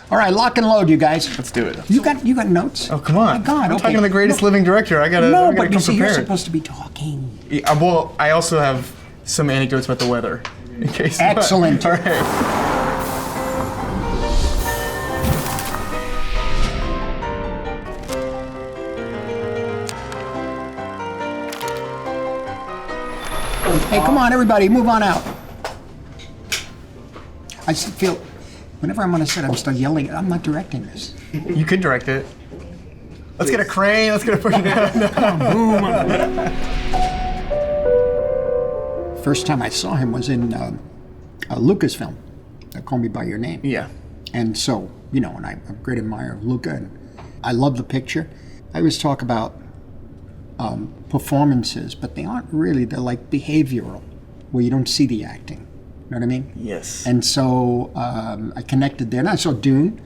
All right, lock and load, you guys. Let's do it. You got notes? Oh, come on. My God, I'm talking to the greatest living director. I gotta No, come but you see, prepared. you're supposed to be talking. Yeah, well, I also have some anecdotes about the weather. In case. Excellent. All right. Hey, come on, everybody, move on out. I feel, whenever I'm on a set, I'm start yelling. I'm not directing this. You could direct it. Let's get a crane. Let's get a push it down. Boom. First time I saw him was in a Lucasfilm, Call Me By Your Name. Yeah. And so, and I'm a great admirer of Luca, and I love the picture. I always talk about performances, but they aren't really, they're like behavioral, where you don't see the acting. You know what I mean? Yes. And so I connected there, and I saw Dune,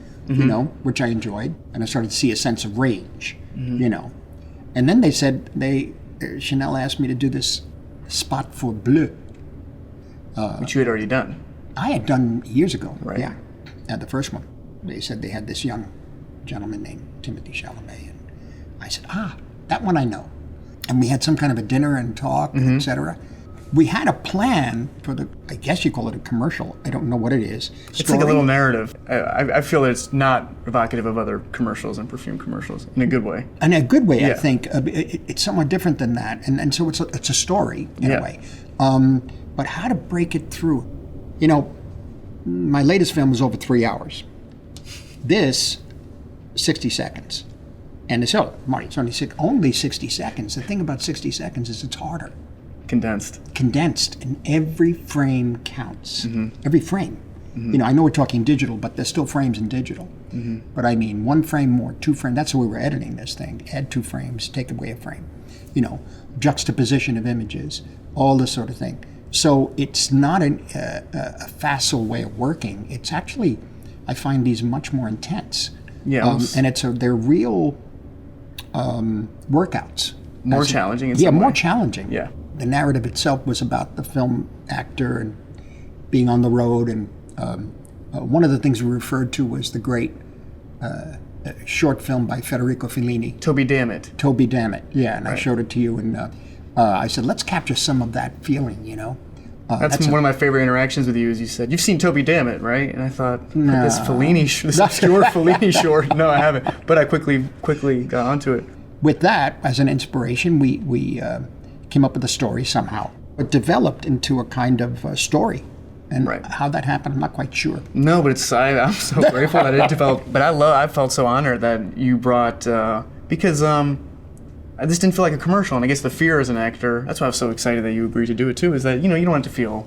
which I enjoyed, and I started to see a sense of rage, And then they said, Chanel asked me to do this spot for Bleu. Which you had already done. I had done years ago, right. Yeah, at the first one. They said they had this young gentleman named Timothée Chalamet, and I said, that one I know. And we had some kind of a dinner and talk, etc. We had a plan for I guess you call it a commercial. I don't know what it is. It's like a little narrative. I feel that it's not evocative of other commercials and perfume commercials in a good way. In a good way, Yeah. I think. It's somewhat different than that. And so it's a story in a way. But how to break it through. My latest film was over 3 hours. This, 60 seconds. And they said, Marty, it's only 60 seconds. The thing about 60 seconds is it's harder. Condensed, and every frame counts. Every frame. I know we're talking digital, but there's still frames in digital. But I mean, 1 frame more, 2 frames. That's the way we're editing this thing. Add 2 frames, take away a frame. Juxtaposition of images, all this sort of thing. So it's not a facile way of working. It's actually, I find these much more intense. Yeah. And they're real workouts. More challenging in some way. More challenging. Yeah. The narrative itself was about the film actor and being on the road, and one of the things we referred to was the great short film by Federico Fellini. Toby Dammit. Toby Dammit, yeah, and Right. I showed it to you, and I said, let's capture some of that feeling, That's one of my favorite interactions with you. Is you said you've seen Toby Dammit, right? And I thought this Fellini, this obscure Fellini short. No, I haven't. But I quickly got onto it. With that as an inspiration, we came up with a story somehow. It developed into a kind of story, and Right. how that happened, I'm not quite sure. No, but I'm so grateful that it developed. But I felt so honored that you brought because this didn't feel like a commercial, and I guess the fear as an actor. That's why I was so excited that you agreed to do it too. Is that you don't want it to feel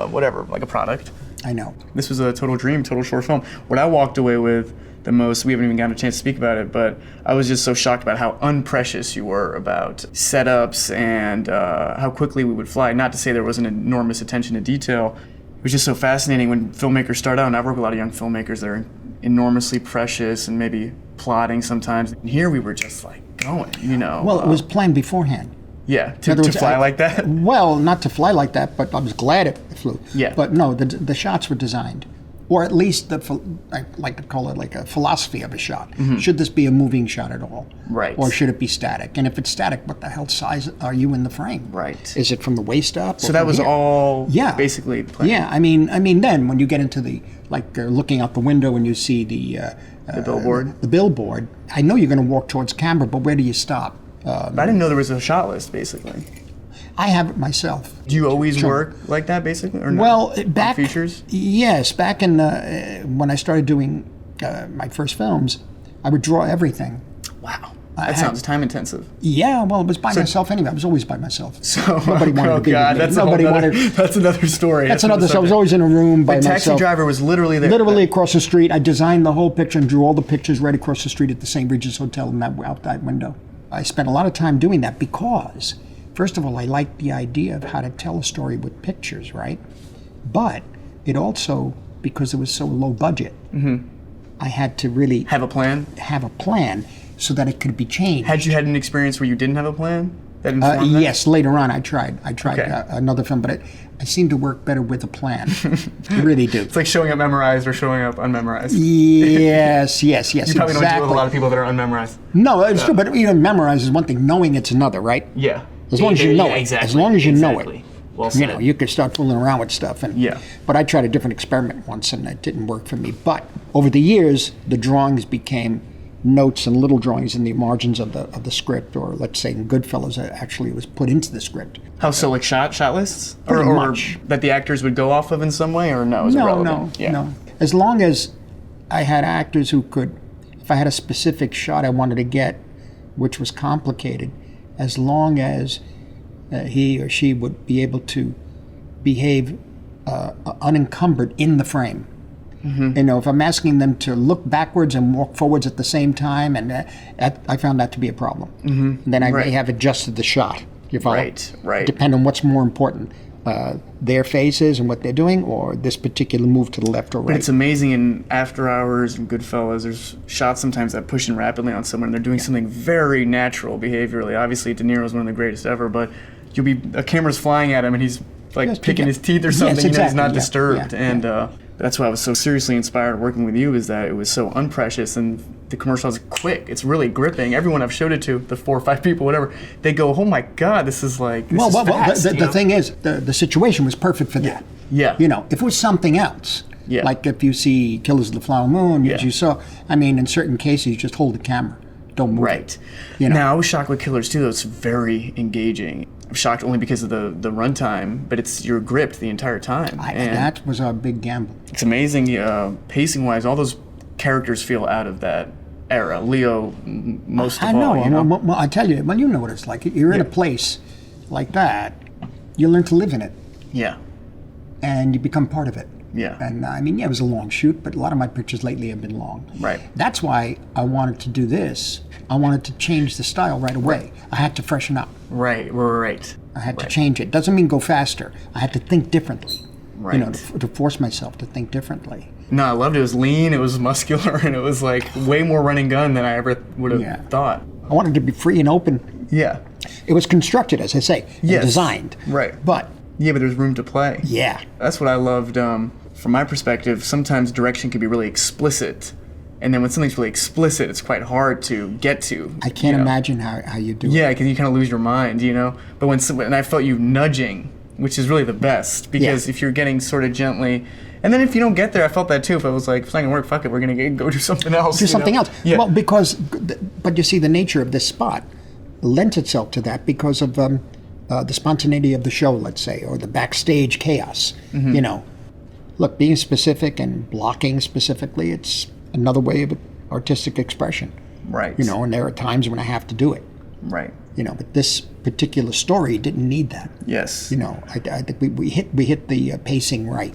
whatever, like a product. I know. This was a total dream, total short film. What I walked away with the most, we haven't even gotten a chance to speak about it, but I was just so shocked about how unprecious you were about setups and how quickly we would fly. Not to say there wasn't enormous attention to detail. It was just so fascinating when filmmakers start out, and I've worked with a lot of young filmmakers that are enormously precious and maybe plotting sometimes. And here we were just like going, Well, it was planned beforehand. Yeah, to fly like that? Well, not to fly like that, but I was glad it flew. Yeah. But no, the shots were designed. Or at least, I like to call it like a philosophy of a shot. Should this be a moving shot at all? Right. Or should it be static? And if it's static, what the hell size are you in the frame? Right. Is it from the waist up? So that was here? all Yeah. basically planned. Yeah, I mean, then when you get into the, looking out the window and you see the billboard? The billboard, I know you're going to walk towards camera, but where do you stop? But I didn't know there was a shot list, basically. I have it myself. Do you always work like that, basically, or no? Well, back on features. Yes, back in when I started doing my first films, I would draw everything. Wow, that sounds time intensive. Yeah, well, it was by myself anyway. I was always by myself. So nobody wanted to be with me. That's another story. That's another. So I was always in a room by myself. The taxi driver was literally there. Literally across the street. I designed the whole picture and drew all the pictures right across the street at the St. Regis Hotel and out that window. I spent a lot of time doing that because, first of all, I liked the idea of how to tell a story with pictures, right? But it also, because it was so low budget, I had to really have a plan so that it could be changed. Had you had an experience where you didn't have a plan? that informed that? Yes, later on I tried Okay. another film, but I seem to work better with a plan. I really do. It's like showing up memorized or showing up unmemorized. Yes, You probably exactly. don't deal with a lot of people that are unmemorized. No, it's true, but even memorize is one thing. Knowing it's another, right? Yeah. As long as you know it. Exactly. As long as you know it. Exactly. Well You said. know, you could start fooling around with stuff. And, Yeah. But I tried a different experiment once, and it didn't work for me. But over the years, the drawings became notes and little drawings in the margins of the script, or let's say in Goodfellas, it was put into the script. How so? Like shot lists, Pretty or much. that the actors would go off of in some way, or no? Is it No, relevant? no. As long as I had actors who could, if I had a specific shot I wanted to get, which was complicated, as long as he or she would be able to behave unencumbered in the frame. Mm-hmm. You know, if I'm asking them to look backwards and walk forwards at the same time, and I found that to be a problem. Mm-hmm. And then I may have adjusted the shot. You follow? Right. Depend on what's more important, their faces and what they're doing, or this particular move to the left or right. But it's amazing in After Hours and Goodfellas, there's shots sometimes that push in rapidly on someone and they're doing something very natural behaviorally. Obviously, De Niro's one of the greatest ever, but a camera's flying at him and he's like Yes, picking yeah. his teeth or Yes, something. You know, he's exactly. not Yeah, disturbed. yeah, And that's why I was so seriously inspired working with you, is that it was so unprecious and the commercial is quick. It's really gripping. Everyone I've showed it to, the 4 or 5 people, whatever, they go, oh my God, this is fast. The thing is, the situation was perfect for that. Yeah. You know, if it was something else, Yeah. like if you see Killers of the Flower Moon, Yeah. as you saw, I mean, in certain cases, you just hold the camera, don't move Right. it. You know? Now, I was shocked with Killers too, though. It's very engaging. I'm shocked only because of the runtime, but you're gripped the entire time. And that was our big gamble. it's amazing, pacing-wise, all those characters feel out of that era. Leo, most I of know. all, you know? Well, I tell you, well, you know what it's like. You're in a place like that, you learn to live in it, Yeah, and you become part of it. yeah. And I mean, yeah, it was a long shoot, but a lot of my pictures lately have been long. Right. That's why I wanted to do this. I wanted to change the style right away. I had to freshen up. Right. I had to change it. Doesn't mean go faster. I had to think differently. Right. You know, to force myself to think differently. No, I loved it. It was lean, it was muscular, and it was like way more running gun than I ever would have thought. I wanted to be free and open. Yeah. It was constructed, as I say, and Yes. designed. Right. But, Yeah, but there's room to play. yeah. That's what I loved. From my perspective, sometimes direction can be really explicit. And then when something's really explicit, it's quite hard to get to. I can't you know? imagine how you do it. Yeah, because you kind of lose your mind, you know? But and I felt you nudging, which is really the best. Because if you're getting sort of gently... And then if you don't get there, I felt that too. If I was like, if it's not going to work, fuck it, we're going to go do something else. Do something else. Yeah. Well, but you see, the nature of this spot lends itself to that because of the spontaneity of the show, let's say, or the backstage chaos. Mm-hmm. You know, look, being specific and blocking specifically, it's another way of artistic expression. Right. You know, and there are times when I have to do it. Right. You know, but this particular story didn't need that. Yes. You know, I think we hit the pacing right.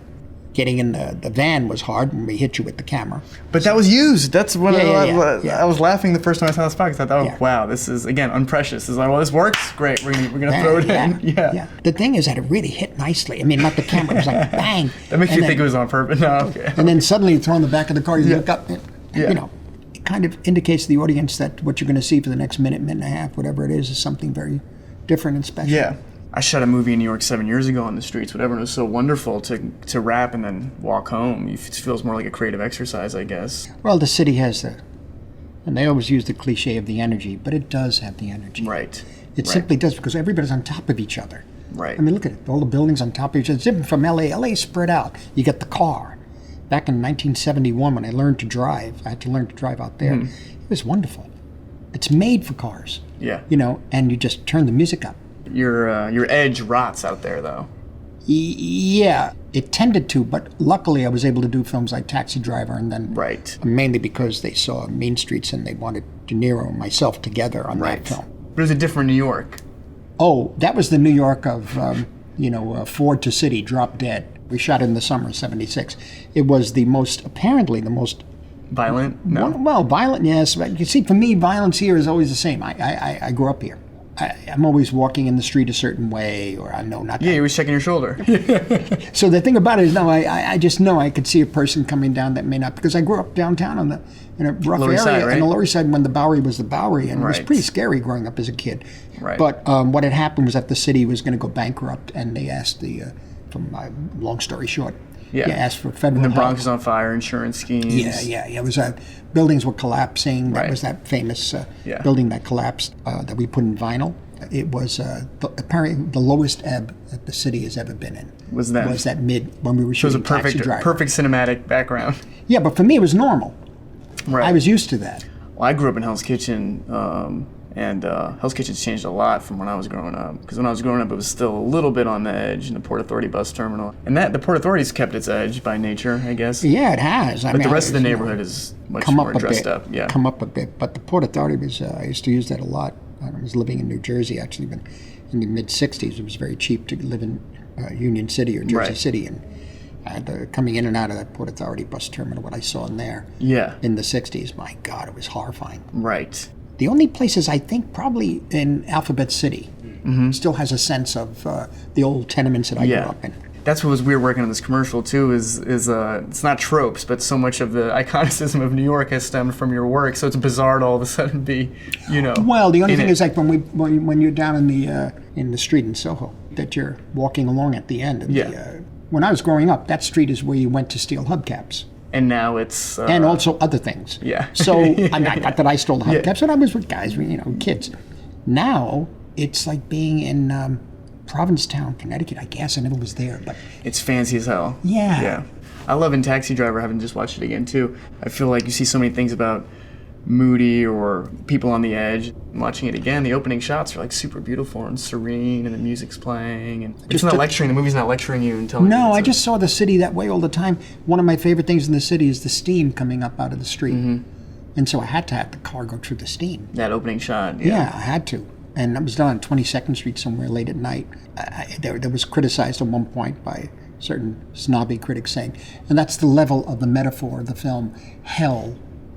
Getting in the van was hard when we hit you with the camera. But that was used. That's what Yeah. I was laughing the first time I saw this podcast. I thought, Yeah. wow, this is, again, unprecious. This is like, well, this works. Great. We're gonna throw it in. Yeah. The thing is that it really hit nicely. I mean, not the camera. It was like bang. That makes And you then- think it was on purpose. No, okay. And then suddenly you throw in the back of the car, you Yeah. look up, and, Yeah. you know, it kind of indicates to the audience that what you're going to see for the next minute and a half, whatever it is something very different and special. Yeah. I shot a movie in New York 7 years ago on the streets, whatever, and it was so wonderful to wrap and then walk home. It feels more like a creative exercise, I guess. Well, the city has and they always use the cliche of the energy, but it does have the energy. Right. It simply does, because everybody's on top of each other. Right. I mean, look at it. All the buildings on top of each other. It's different from LA. LA's spread out. You get the car. Back in 1971, when I learned to drive, I had to learn to drive out there. It was wonderful. It's made for cars. Yeah. You know, and you just turn the music up. Your edge rots out there, though. Yeah, it tended to, but luckily I was able to do films like Taxi Driver, and then Right. mainly because they saw Mean Streets and they wanted De Niro and myself together on that film. But it was a different New York. Oh, that was the New York of, Ford to City, Drop Dead. We shot it in the summer of '76. It was apparently the most Violent? No. well, violent, yes. But you see, for me, violence here is always the same. I grew up here. I'm always walking in the street a certain way, or I know not. Yeah, you was checking your shoulder. So the thing about it is, no, I just know I could see a person coming down that may not, because I grew up downtown in a rough Lower area, East Side, right? in the Lower East Side when the Bowery was the Bowery, and it was Right. pretty scary growing up as a kid. Right. But what had happened was that the city was going to go bankrupt, and they asked from my long story short, Yeah. asked for federal The help. Bronx is on fire, insurance schemes. Yeah. It was buildings were collapsing. That Right. was that famous Yeah. building that collapsed that we put in vinyl. It was apparently the lowest ebb that the city has ever been in. Was that when we were it was shooting a Taxi Driver. perfect cinematic background. Yeah, but for me it was normal. Right. I was used to that. Well, I grew up in Hell's Kitchen, and Hell's Kitchen's changed a lot from when I was growing up. Because when I was growing up, it was still a little bit on the edge in the Port Authority bus terminal. And the Port Authority's kept its edge by nature, I guess. Yeah, it has. But the rest of the neighborhood is much more dressed up. Yeah. Come up a bit. But the Port Authority was, I used to use that a lot. I was living in New Jersey, actually, but in the mid-'60s, it was very cheap to live in Union City or Jersey Right. City. And coming in and out of that Port Authority bus terminal, what I saw in there Yeah. in the 60s, my God, it was horrifying. Right. The only places I think probably in Alphabet City still has a sense of the old tenements that I grew Yeah. up in. That's what was weird working on this commercial too. Is it's not tropes, but so much of the iconicism of New York has stemmed from your work. So it's bizarre to all of a sudden be, Well, the only in thing it. is like when you're down in the street in Soho, that you're walking along at the end. And Yeah. when I was growing up, that street is where you went to steal hubcaps. And now it's And also other things. Yeah. So, not that I stole the Yeah. hubcaps, but I was with guys, kids. Now, it's like being in Provincetown, Connecticut. I guess I never was there, but it's fancy as hell. Yeah. Yeah. I love in Taxi Driver, having just watched it again too. I feel like you see so many things about moody or people on the edge. Watching it again, the opening shots are like super beautiful and serene, and the music's playing, and it's not lecturing. The movie's not lecturing you and telling you. no, it's I a- just saw the city that way all the time. One of my favorite things in the city is the steam coming up out of the street. And so I had to have the car go through the steam. that opening shot. Yeah, I had to. And I was down on 22nd Street somewhere late at night. There was criticized at one point by certain snobby critics saying, and that's the level of the metaphor of the film, hell.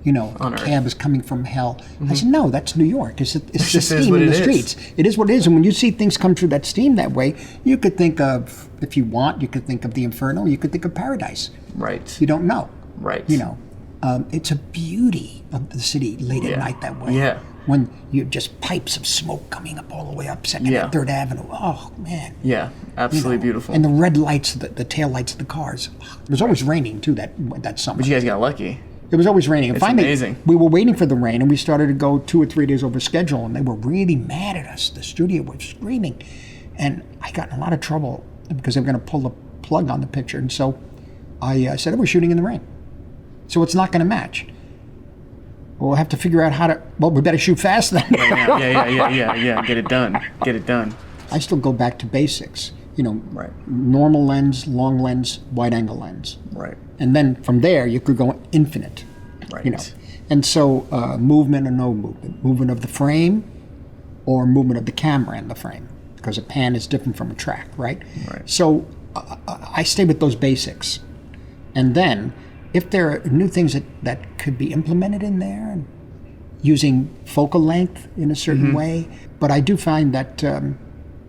On The Earth. cab is coming from hell. I said, no, that's New York. It's the just is steam what in the it is. streets. It is what it is. And when you see things come through that steam that way, you could think of, if you want, you could think of the Inferno, you could think of Paradise. Right. You don't know. Right. It's a beauty of the city late at night that way. Yeah. When you just pipes of smoke coming up all the way up Second Yeah. and Third Avenue. Oh man. Yeah. Absolutely beautiful. And the red lights, the tail lights of the cars. It was always raining too that summer. But you guys got lucky. It was always raining. And It's finally, amazing. we were waiting for the rain, and we started to go 2 or 3 days over schedule, and they were really mad at us. The studio was screaming, and I got in a lot of trouble because they were going to pull the plug on the picture. And so I said, we're shooting in the rain, so it's not going to match. We'll have to figure out how to. Well, we better shoot fast then. Yeah. Get it done. I still go back to basics. Right. Normal lens, long lens, wide angle lens. Right. And then from there, you could go infinite. Right. And so movement or no movement of the frame or movement of the camera in the frame, because a pan is different from a track, right? Right. So I stay with those basics. And then if there are new things that could be implemented in there, and using focal length in a certain way, but I do find that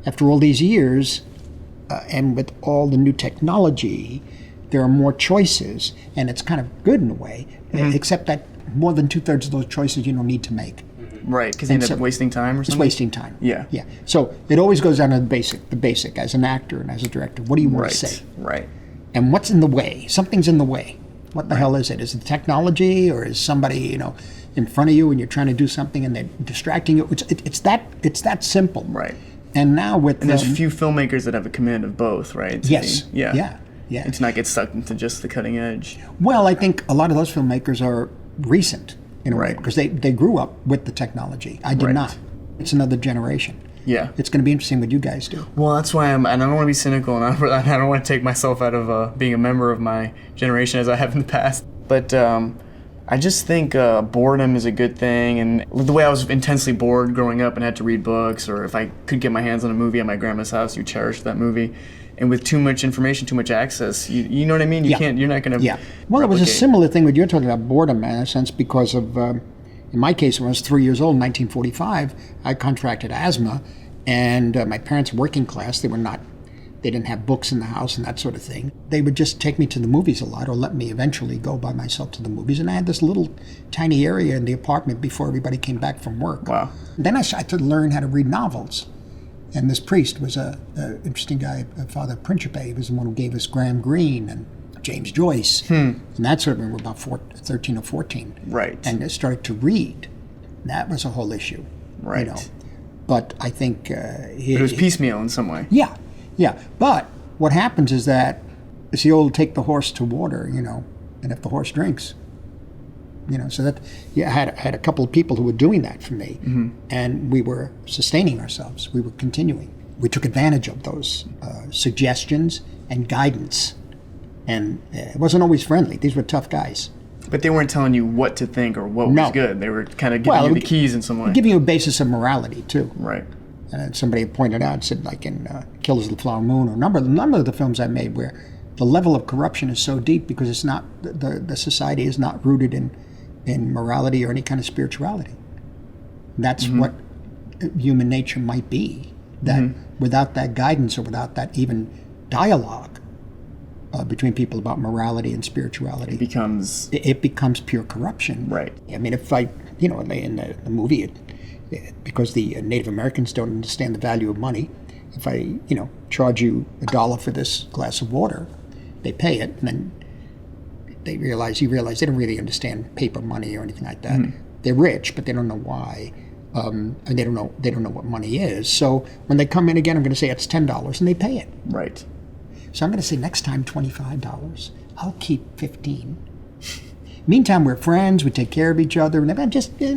after all these years, and with all the new technology, there are more choices, and it's kind of good in a way, except that more than 2/3 of those choices you don't need to make. Right, because you end up wasting time or It's something? wasting time. Yeah. Yeah. So it always goes down to the basic as an actor and as a director. What do you want Right. to say? Right. And what's in the way? Something's in the way. What the hell is it? Is it technology, or is somebody, in front of you and you're trying to do something and they're distracting you? It's that simple. Right. And now with And there's few filmmakers that have a command of both, right? yes. Yeah. Yeah. And to not get stuck into just the cutting edge. Well, I think a lot of those filmmakers are recent in a way, Right. because they grew up with the technology. I did Right. not. It's another generation. Yeah. It's going to be interesting what you guys do. Well, that's why and I don't want to be cynical, and I don't want to take myself out of being a member of my generation as I have in the past. But I just think boredom is a good thing, and the way I was intensely bored growing up and had to read books, or if I could get my hands on a movie at my grandma's house, you cherished that movie. And with too much information, too much access, you know what I mean? You're not going to Yeah. Well, it was a similar thing with you're talking about boredom, in a sense, because of In my case, when I was 3 years old in 1945, I contracted asthma, and my parents were working class. They didn't have books in the house and that sort of thing. They would just take me to the movies a lot, or let me eventually go by myself to the movies. And I had this little tiny area in the apartment before everybody came back from work. Wow. Then I started to learn how to read novels. And this priest was an interesting guy, Father Principe. He was the one who gave us Graham Greene and James Joyce. And that sort of when we were about 13 or 14. Right. And I started to read. That was a whole issue. Right. You know. But I think... it was piecemeal in some way. Yeah. Yeah, but what happens is that it's the old take the horse to water, you know, and if the horse drinks, you know, so that I had a couple of people who were doing that for me, and we were sustaining ourselves. We were continuing. We took advantage of those suggestions and guidance, and it wasn't always friendly. These were tough guys. But they weren't telling you what to think or what was good. They were kind of giving you the keys in some way. Giving you a basis of morality, too. Right. And somebody pointed out, said, like in Killers of the Flower Moon, or a number of the films I made where the level of corruption is so deep because it's not the society is not rooted in morality or any kind of spirituality. That's what human nature might be. That without that guidance or without that even dialogue between people about morality and spirituality, it becomes pure corruption. Right. I mean, if in the movie. Because the Native Americans don't understand the value of money. If I, charge you $1 for this glass of water, they pay it, and then you realize they don't really understand paper money or anything like that. They're rich, but they don't know why, and they don't know what money is. So when they come in again, I'm going to say it's $10, and they pay it. Right. So I'm going to say next time $25. I'll keep $15. Meantime, we're friends. We take care of each other, and I'm just, you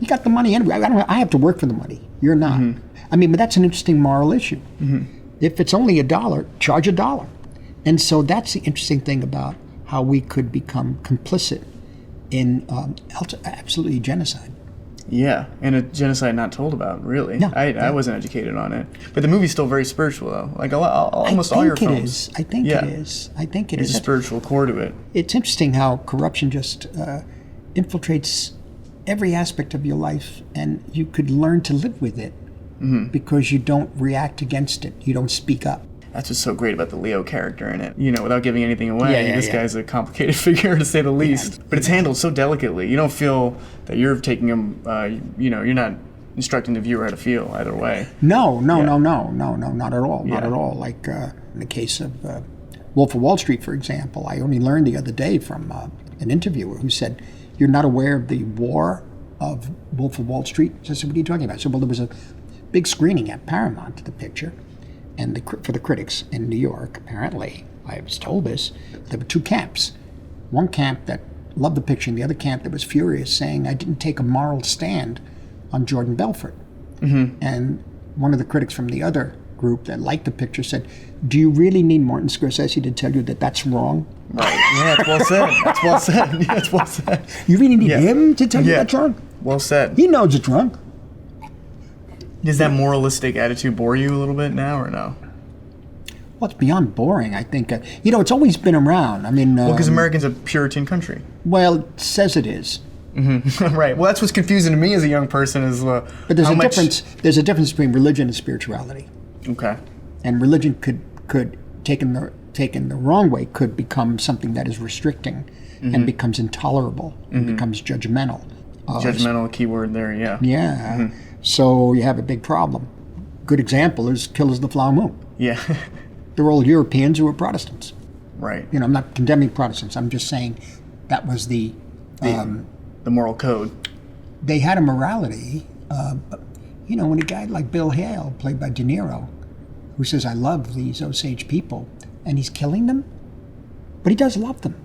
got the money anyway. I have to work for the money. You're not. I mean, but that's an interesting moral issue. If it's only $1, charge $1. And so that's the interesting thing about how we could become complicit in absolutely genocide. Yeah, and a genocide not told about, really. No, I wasn't educated on it. But the movie's still very spiritual, though. Like almost all your films. I think it is. There's a spiritual core to it. It's interesting how corruption just infiltrates every aspect of your life, and you could learn to live with it because you don't react against it. You don't speak up. That's what's so great about the Leo character in it. Without giving anything away, this guy's a complicated figure, to say the least. But it's handled so delicately. You don't feel that you're taking him, you're not instructing the viewer how to feel either way. No, not at all. Not at all. Like in the case of Wolf of Wall Street, for example, I only learned the other day from an interviewer who said, "You're not aware of the war of Wolf of Wall Street?" So I said, "What are you talking about?" So, well, there was a big screening at Paramount of the picture. And for the critics in New York, apparently, I was told this, there were two camps. One camp that loved the picture, and the other camp that was furious, saying I didn't take a moral stand on Jordan Belfort. And one of the critics from the other group that liked the picture said, "Do you really need Martin Scorsese to tell you that that's wrong?" Right. Yeah, it's well said. That's well said. Yeah, it's well said. You really need him to tell you that's wrong? Well said. He knows it's wrong. Does that moralistic attitude bore you a little bit now, or no? Well, it's beyond boring, I think. It's always been around. I mean... because America's a Puritan country. Well, it says it is. Right. Well, that's what's confusing to me as a young person is but there's a difference. There's a difference between religion and spirituality. Okay. And religion could taken the wrong way, could become something that is restricting and becomes intolerable and becomes judgmental. Judgmental, key word there, yeah. Yeah. So you have a big problem. Good example is Killers of the Flower Moon. Yeah. They're all Europeans who were Protestants. Right. I'm not condemning Protestants. I'm just saying that was the moral code. They had a morality. But, when a guy like Bill Hale, played by De Niro, who says, "I love these Osage people," and he's killing them, but he does love them.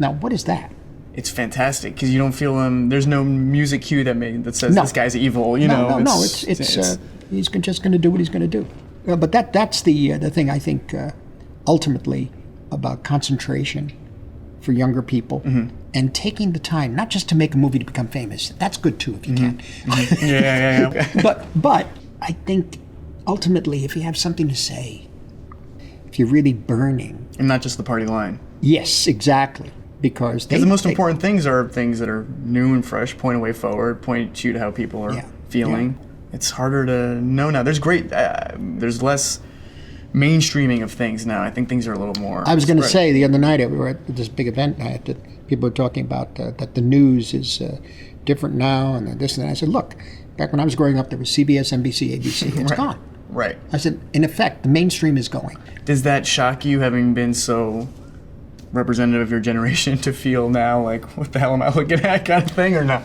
Now, what is that? It's fantastic because you don't feel there's no music cue that says this guy's evil. No. It's he's just going to do what he's going to do. But that's the thing I think ultimately about concentration for younger people and taking the time not just to make a movie to become famous. That's good too if you can. Yeah. But I think ultimately if you have something to say, if you're really burning, and not just the party line. Yes, exactly. because the most important things are things that are new and fresh, point a way forward, point you to how people are feeling. It's harder to know now. There's less mainstreaming of things now. I think things are a little more. I was going to say the other night we were at this big event. People were talking about that the news is different now and this and that. I said, look, back when I was growing up, there was CBS, NBC, ABC. It's gone. Right. I said, in effect, the mainstream is going. Does that shock you, having been so representative of your generation, to feel now like, what the hell am I looking at, kind of thing, or no?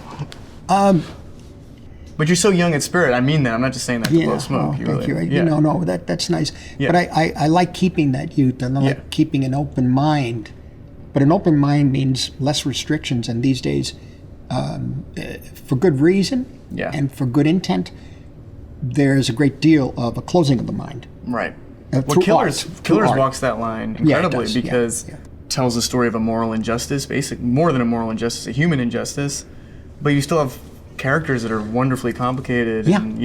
But you're so young at spirit. I mean that. I'm not just saying that to blow smoke. Thank you. No, that's nice. Yeah. But I like keeping that youth, and I like keeping an open mind. But an open mind means less restrictions, and these days, for good reason and for good intent, there's a great deal of a closing of the mind. Right. Killers walks that line incredibly because it tells the story of a moral injustice, more than a moral injustice, a human injustice, but you still have characters that are wonderfully complicated. And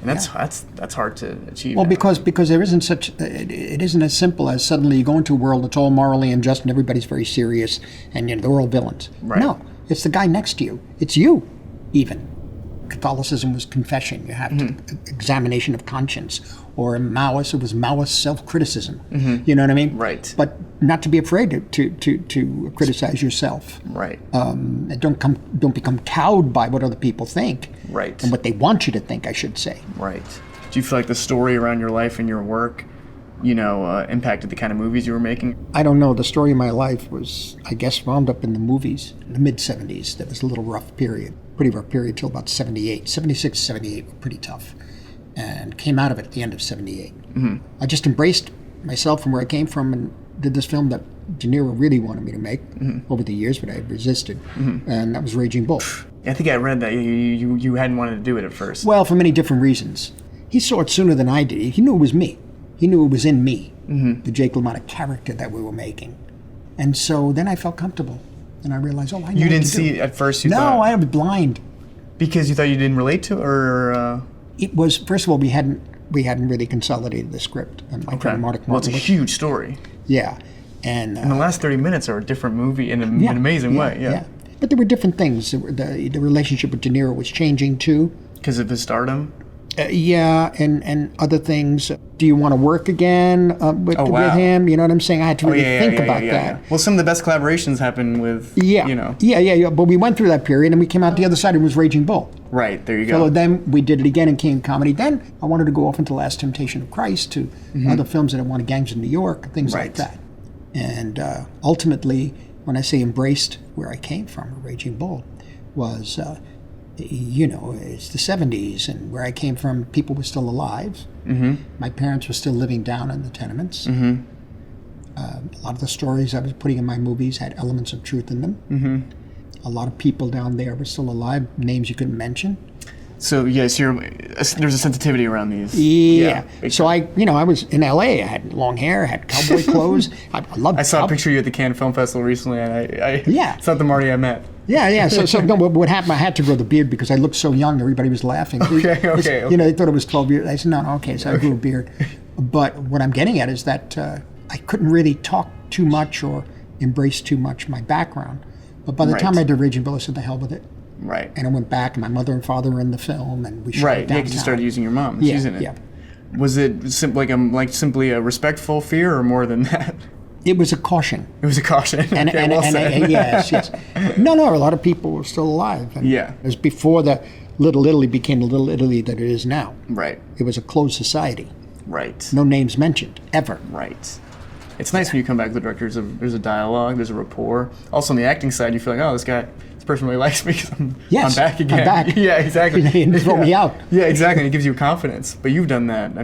that's hard to achieve. Well, because there isn't it isn't as simple as suddenly you go into a world that's all morally unjust and everybody's very serious and they're all villains. Right. No, it's the guy next to you. It's you, even. Catholicism was confession. You have to examination of conscience. Or in Maoist, it was Maoist self-criticism. You know what I mean? Right. But not to be afraid to criticize yourself. Right. And don't become cowed by what other people think. Right. And what they want you to think, I should say. Right. Do you feel like the story around your life and your work, impacted the kind of movies you were making? I don't know. The story of my life was, I guess, wound up in the movies in the mid-'70s. That was a little rough period. Pretty rough period till about 78. 76, 78 were pretty tough. And came out of it at the end of 78. I just embraced myself from where I came from and did this film that De Niro really wanted me to make over the years, but I had resisted. And that was Raging Bull. I think I read that you hadn't wanted to do it at first. Well, for many different reasons. He saw it sooner than I did. He knew it was me. He knew it was in me, the Jake LaMotta character that we were making. And so then I felt comfortable. And I realized, I know You didn't see it at first? No, I was blind. Because you thought you didn't relate to it, or? It was, first of all, we hadn't really consolidated the script. And my friend Martin Well, it's a huge story. Yeah. And the last 30 minutes are a different movie in an amazing way. Yeah. But there were different things. The relationship with De Niro was changing too. Because of his stardom? And other things. Do you want to work again with him? You know what I'm saying? I had to really think about that. Yeah. Well, some of the best collaborations happen with, Yeah. But we went through that period and we came out the other side and it was Raging Bull. Right, there you go. So then we did it again in King Comedy. Then I wanted to go off into Last Temptation of Christ, to other films that I wanted, Gangs of New York, things like that. And ultimately, when I say embraced where I came from, Raging Bull, was, it's the 70s, and where I came from, people were still alive. My parents were still living down in the tenements. A lot of the stories I was putting in my movies had elements of truth in them. A lot of people down there were still alive, names you couldn't mention. So yes, there's a sensitivity around these. Yeah. So I was in LA. I had long hair, I had cowboy clothes. I loved. I saw a picture of you at the Cannes Film Festival recently, and it's not the Marty I met. Yeah. So no, what happened? I had to grow the beard because I looked so young. Everybody was laughing. Okay. They thought it was 12 years. I said no. Okay, so I grew a beard. But what I'm getting at is that I couldn't really talk too much or embrace too much my background. But by the time I did Raging Bull, I said the hell with it. Right. And I went back, and my mother and father were in the film, and we shot it downtown. Because you started using your mom. She's in it. Yeah. Was it simply a respectful fear, or more than that? It was a caution. It was a caution. Yes. No, a lot of people were still alive. And it was before the Little Italy became the Little Italy that it is now. Right. It was a closed society. Right. No names mentioned, ever. Right. It's nice when you come back to the director. There's a dialogue, there's a rapport. Also on the acting side, you feel like, this person really likes me because I'm back again. I'm back. Yeah, exactly. He didn't throw me out. Yeah, exactly. It gives you confidence. But you've done that,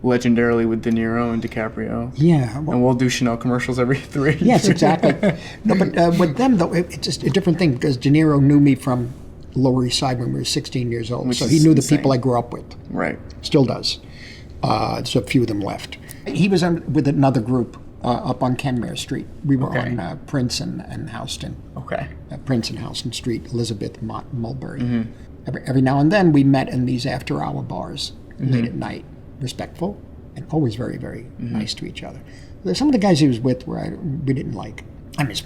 legendarily with De Niro and DiCaprio. Yeah. And we'll do Chanel commercials every 3 years. Yes, exactly. No, but with them, though, it's just a different thing because De Niro knew me from Lower East Side when we were 16 years old. So he knew the people I grew up with. Right. Still does. So a few of them left. He was with another group up on Kenmare Street. We were on Prince and Houston. Okay. Prince and Houston Street, Elizabeth, Mulberry. Every now and then we met in these after-hour bars late at night, respectful and always very, very nice to each other. Some of the guys he was with we didn't like. I miss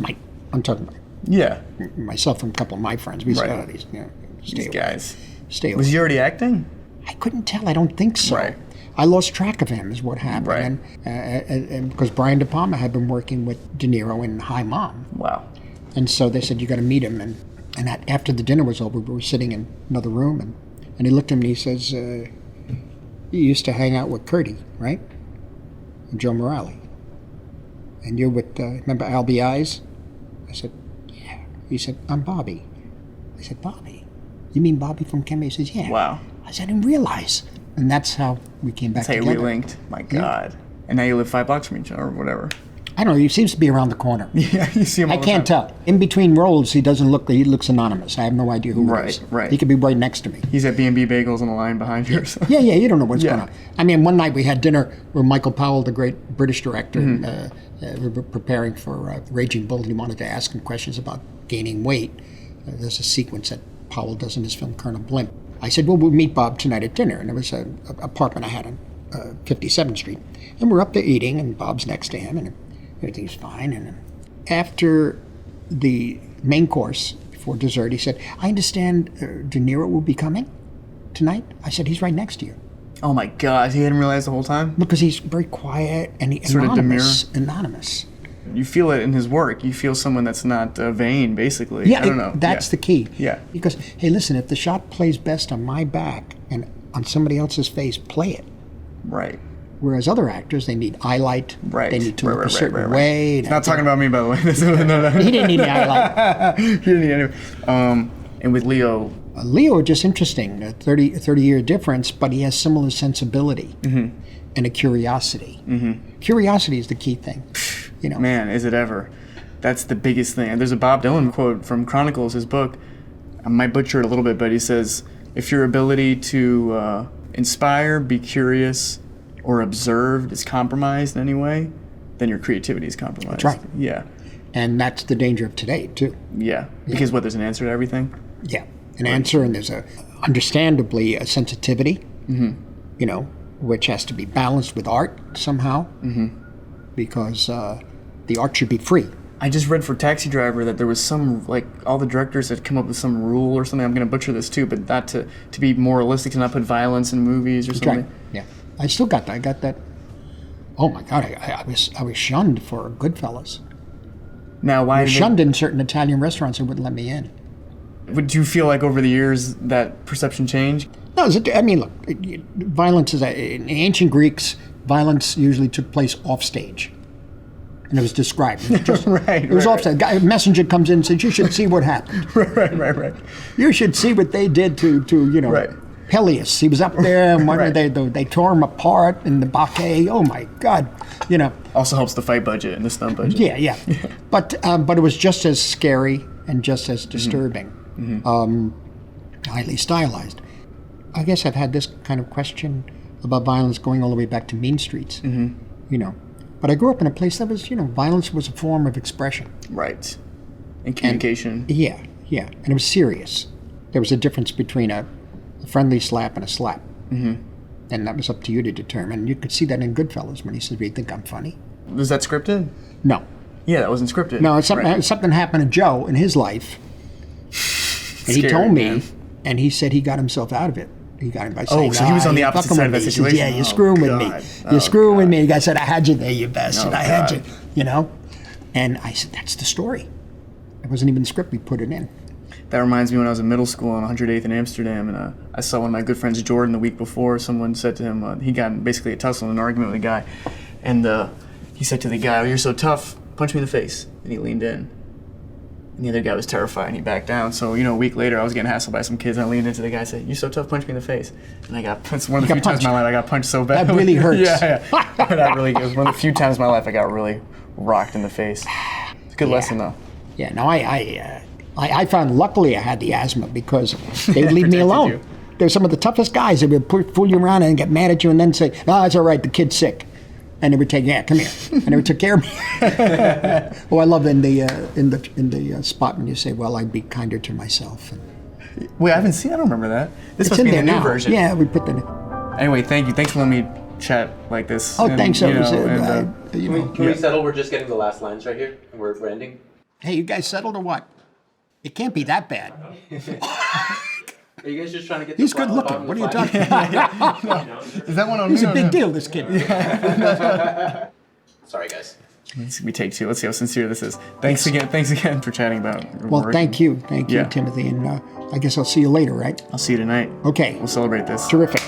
I'm talking about Yeah. myself and a couple of my friends. We said, Right. oh, these These guys. Stay away. Was he already acting? I couldn't tell. I don't think so. Right. I lost track of him is what happened. Right. And because Brian De Palma had been working with De Niro in High Mom. Wow. And so they said, you got to meet him. And after the dinner was over, we were sitting in another room. And he looked at me and he says, you used to hang out with Curdy, right? And Joe Morale. And you're with, remember Albie Eyes? I said, yeah. He said, I'm Bobby. I said, Bobby? You mean Bobby from Kemba? He says, yeah. Wow. I said, I didn't realize. And that's how we came back That's how together. we linked. My God. And now you live 5 blocks from each other or whatever. I don't know. He seems to be around the corner. Yeah, you see him all I the can't time. tell. In between roles, he looks anonymous. I have no idea who he is. Right. He could be right next to me. He's at B&B Bagels on the line behind you or something. Yeah, you don't know what's Yeah. going on. I mean, one night we had dinner with Michael Powell, the great British director. Mm-hmm. We were preparing for Raging Bull, and he wanted to ask him questions about gaining weight. There's a sequence that Powell does in his film Colonel Blimp. I said, well, we'll meet Bob tonight at dinner. And it was an apartment I had on 57th Street. And we're up there eating, and Bob's next to him, and everything's fine. And after the main course, before dessert, he said, I understand De Niro will be coming tonight. I said, he's right next to you. Oh my God, he hadn't realized the whole time? Because he's very quiet and he's Sort of anonymous. You feel it in his work. You feel someone that's not vain, basically. Yeah, I don't know. That's the key. Yeah. Because, hey, listen, if the shot plays best on my back and on somebody else's face, play it. Right. Whereas other actors, they need eye light. Right. They need to look Right. a certain way. Not talking about me, by the way. No. He didn't need the eye light. He didn't need any. And with Leo, Leo, just interesting, a 30-year difference, but he has similar sensibility and a curiosity. Curiosity is the key thing. You know. man, is it ever. That's the biggest thing. And there's a Bob Dylan quote from Chronicles, his book. I might butcher it a little bit, but he says, if your ability to inspire, be curious, or observed is compromised in any way, then your creativity is compromised. That's right. Yeah. And that's the danger of today, too. Yeah. Because what, there's an answer to everything? Yeah, an answer, and there's understandably a sensitivity, you know, which has to be balanced with art somehow, because the art should be free. I just read for Taxi Driver that there was some, like, all the directors had come up with some rule or something. I'm going to butcher this too, but not to be moralistic, to not put violence in movies or something. Right. Yeah, I still got that. I got that. Oh my God, I was shunned for Goodfellas. Now, why I was shunned in certain Italian restaurants that wouldn't let me in. Would you feel like over the years that perception changed? No, I mean, look, violence is in ancient Greeks. Violence usually took place off stage, and it was described. It was just, it was off stage. A messenger comes in and says, "You should see what happened. Right. You should see what they did to you know." Right. Peleus, he was up there, and they tore him apart in the Bacchae. Oh my God, you know. Also helps the fight budget and the stunt budget. Yeah. But it was just as scary and just as disturbing, highly stylized. I guess I've had this kind of question about violence going all the way back to Mean Streets, you know. But I grew up in a place that was, you know, violence was a form of expression. Right. And communication. Yeah, and it was serious. There was a difference between a friendly slap and a slap. And that was up to you to determine. You could see that in Goodfellas when he says, "Do you think I'm funny?" Was that scripted? No. Yeah, that wasn't scripted. No, something happened to Joe in his life. And he Scary, told me, man. and he said he got himself out of it. He got him by saying, so he was on the "You're opposite fucking side of with that me." He says, situation. "Yeah, you're Oh, screwing with God. me. Oh, You're screwing with God. me." The guy said, "I had you there, you bastard. Oh, I had God. you," you know? And I said, that's the story. It wasn't even the script, we put it in. That reminds me when I was in middle school on 108th in Amsterdam, and I saw one of my good friends, Jordan, the week before. Someone said to him, he got in basically a tussle, an argument with a guy, and he said to the guy, "Oh, you're so tough, punch me in the face." And he leaned in. And the other guy was terrified, and he backed down. So, you know, a week later, I was getting hassled by some kids, and I leaned into the guy and said, "You're so tough, punch me in the face." And I got punched. One of the few times in my life I got punched so bad. That really hurts. Yeah. That really, it was one of the few times in my life I got really rocked in the face. It's a good lesson, though. Yeah, no, I found, luckily I had the asthma because they would leave me Protected alone. you. They're some of the toughest guys. They would fool you around and get mad at you and then say, "Oh, it's all right, the kid's sick." And they would take, "Yeah, come here." And they would take care of me. Oh, I love in the spot when you say, "Well, I'd be kinder to myself." And Wait, I haven't seen. I don't remember that. This it's must in be there the new now. version. Yeah, we put that in. Anyway, thank you. Thanks for letting me chat like this. Oh, And, thanks. you It was, know, and, Can we settle? We're just getting the last lines right here, and we're ending. Hey, you guys settled or what? It can't be that bad. Are you guys just trying to get He's the good bottom looking. of What the are you fire? talking about? Is that one on He's me a or big no? deal, this kid. Sorry, guys. We take two. Let's see how sincere this is. Thanks again for chatting about your Well, work. thank you, Yeah. Timothy, and I guess I'll see you later, right? I'll see you tonight. Okay, We'll celebrate this. terrific.